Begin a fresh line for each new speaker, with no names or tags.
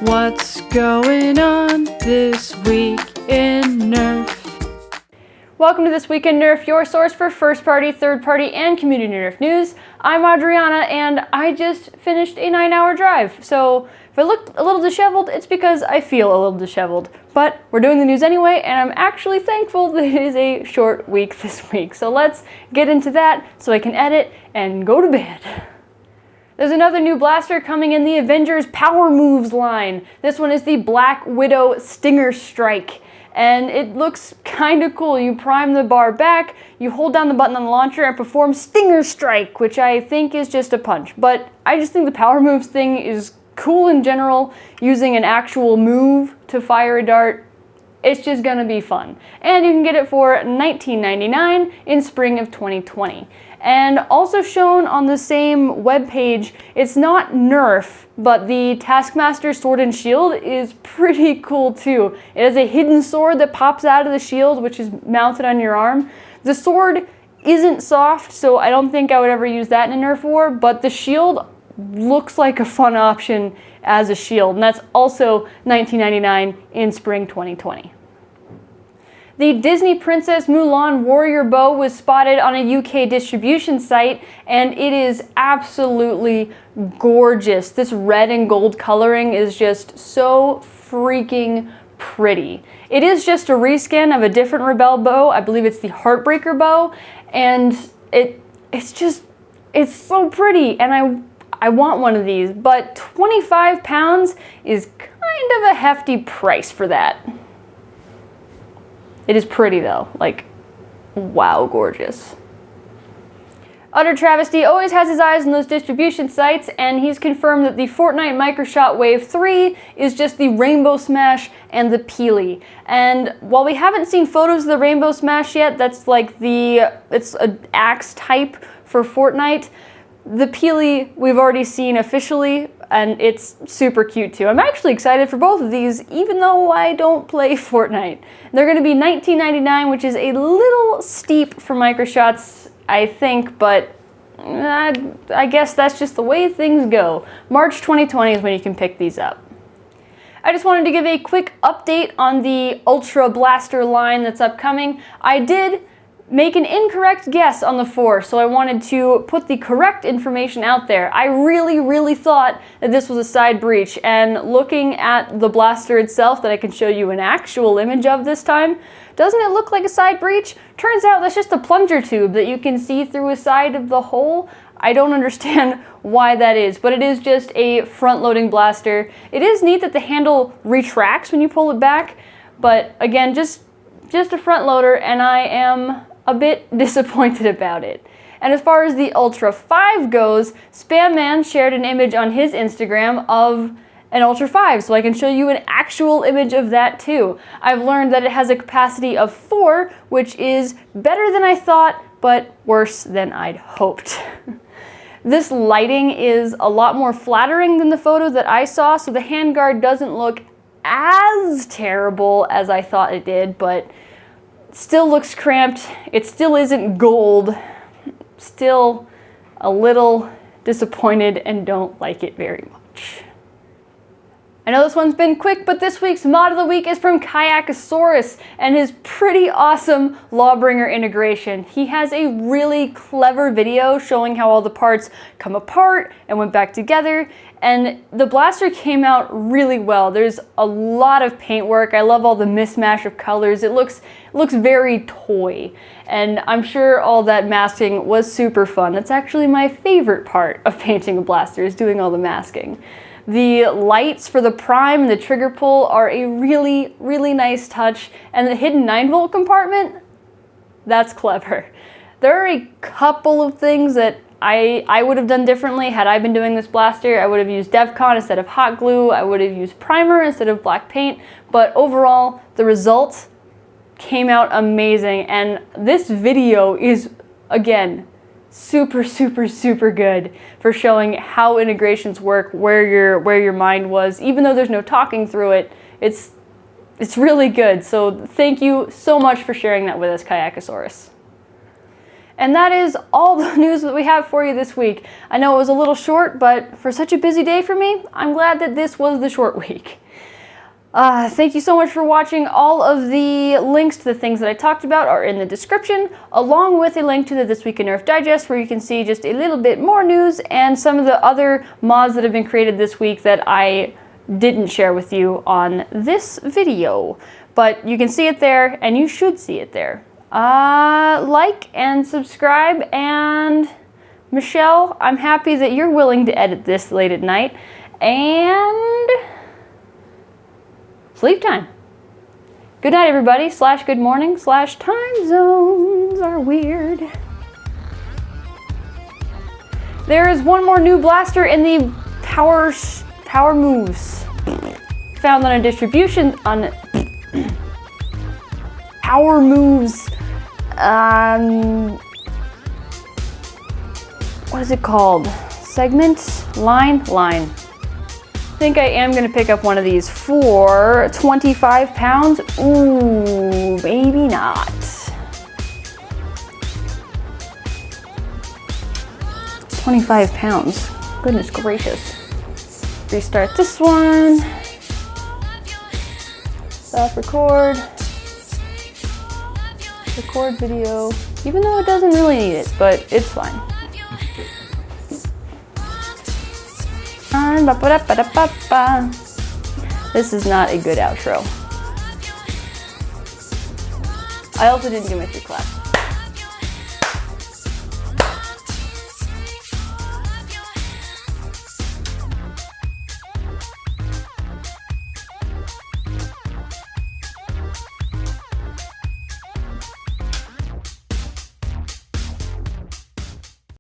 What's going on this week in Nerf?
Welcome to This Week in Nerf, your source for first-party, third-party, and community Nerf news. I'm Adriana, and I just finished a 9-hour drive. So if I look a little disheveled, it's because I feel a little disheveled. But we're doing the news anyway, and I'm actually thankful that it is a short week this week. So let's get into that so I can edit and go to bed. There's another new blaster coming in the Avengers Power Moves line. This one is the Black Widow Stinger Strike. And it looks kind of cool. You prime the bar back, you hold down the button on the launcher and perform Stinger Strike, which I think is just a punch. But I just think the Power Moves thing is cool in general. Using an actual move to fire a dart, it's just gonna be fun. And you can get it for $19.99 in spring of 2020. And also shown on the same webpage, it's not Nerf, but the Taskmaster Sword and Shield is pretty cool too. It has a hidden sword that pops out of the shield, which is mounted on your arm. The sword isn't soft, so I don't think I would ever use that in a Nerf war, but the shield looks like a fun option as a shield, and that's also $19.99 in spring 2020. The Disney Princess Mulan Warrior Bow was spotted on a UK distribution site, and it is absolutely gorgeous. This red and gold coloring is just so freaking pretty. It is just a reskin of a different Rebel bow. I believe it's the Heartbreaker bow, and it's so pretty, and I want one of these, but 25 pounds is kind of a hefty price for that. It is pretty though, like, wow, gorgeous. Utter Travesty always has his eyes on those distribution sites, and he's confirmed that the Fortnite Microshot Wave 3 is just the Rainbow Smash and the Peely. And while we haven't seen photos of the Rainbow Smash yet, that's like it's an axe type for Fortnite. The Peely we've already seen officially, and it's super cute too. I'm actually excited for both of these, even though I don't play Fortnite. They're going to be $19.99, which is a little steep for Microshots, I think, but I guess that's just the way things go. March 2020 is when you can pick these up. I just wanted to give a quick update on the Ultra Blaster line that's upcoming. I did make an incorrect guess on the 4, so I wanted to put the correct information out there. I really thought that this was a side breach, and looking at the blaster itself that I can show you an actual image of this time, doesn't it look like a side breach? Turns out that's just a plunger tube that you can see through a side of the hole. I don't understand why that is, but it is just a front-loading blaster. It is neat that the handle retracts when you pull it back, but again, just a front loader, and I am a bit disappointed about it. And as far as the Ultra 5 goes, Spam Man shared an image on his Instagram of an Ultra 5, so I can show you an actual image of that too. I've learned that it has a capacity of 4, which is better than I thought, but worse than I'd hoped. This lighting is a lot more flattering than the photo that I saw, so the handguard doesn't look as terrible as I thought it did, but still looks cramped. It still isn't gold. Still a little disappointed and don't like it very much. I know this one's been quick, but this week's mod of the week is from Kayakasaurus and his pretty awesome Lawbringer integration. He has a really clever video showing how all the parts come apart and went back together, and the blaster came out really well. There's a lot of paintwork. I love all the mismatch of colors. It looks very toy, and I'm sure all that masking was super fun. That's actually my favorite part of painting a blaster, is doing all the masking. The lights for the prime and the trigger pull are a really nice touch, and the hidden 9-volt compartment, that's clever. There are a couple of things that I would have done differently had I been doing this blaster. I would have used DevCon instead of hot glue. I would have used primer instead of black paint, but overall the result came out amazing, and this video is, again, super good for showing how integrations work, where your mind was. Even though there's no talking through it, it's really good. So thank you so much for sharing that with us, Kayakasaurus. And that is all the news that we have for you this week. I know it was a little short, but for such a busy day for me, I'm glad that this was the short week. Thank you so much for watching. All of the links to the things that I talked about are in the description, along with a link to the This Week in Nerf Digest, where you can see just a little bit more news and some of the other mods that have been created this week that I didn't share with you on this video. But you can see it there, and you should see it there. Like and subscribe, and Michelle, I'm happy that you're willing to edit this late at night, and sleep time. Good night, everybody, / good morning / time zones are weird. There is one more new blaster in the power moves. Found on a distribution on power moves. What is it called? Segment? Line? I think I am going to pick up one of these for 25 pounds. Ooh, maybe not. 25 pounds. Goodness gracious. Restart this one. Stop record. Record video. Even though it doesn't really need it, but it's fine. This is not a good outro. I also didn't do my 3 claps.